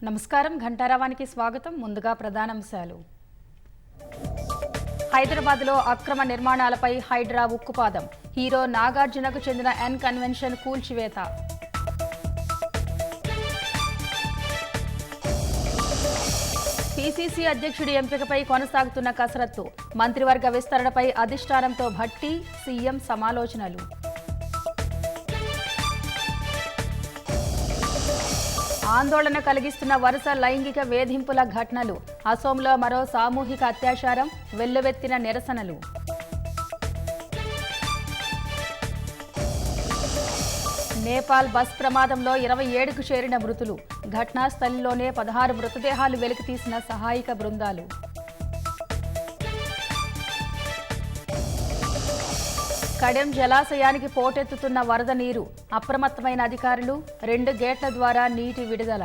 నమస్కారం ఘంటారావానికి స్వాగతం. ముందుగా ప్రధానాంశాలు. హైదరాబాద్లో అక్రమ నిర్మాణాలపై హైడ్రా ఉక్కుపాదం. హీరో నాగార్జునకు చెందిన ఎన్ కన్వెన్షన్ కూల్చివేత. పీసీసీ అధ్యక్షుడి ఎంపికపై కొనసాగుతున్న కసరత్తు. మంత్రివర్గ విస్తరణపై అధిష్టానంతో భట్టి, సీఎం సమాలోచనలు. ఆందోళన కలిగిస్తున్న వరుస లైంగిక వేధింపుల ఘటనలు. అసోంలో మరో సామూహిక అత్యాచారం, వెల్లువెత్తిన నిరసనలు. నేపాల్ బస్ ప్రమాదంలో 27కు చేరిన మృతులు. ఘటనా స్థలంలోనే 16 మృతదేహాలు వెలికితీసిన సహాయక బృందాలు. కడెం జలాశయానికి పోటెత్తుతున్న వరద నీరు. అప్రమత్తమైన అధికారులు. 2 గేట్ల ద్వారా నీటి విడుదల.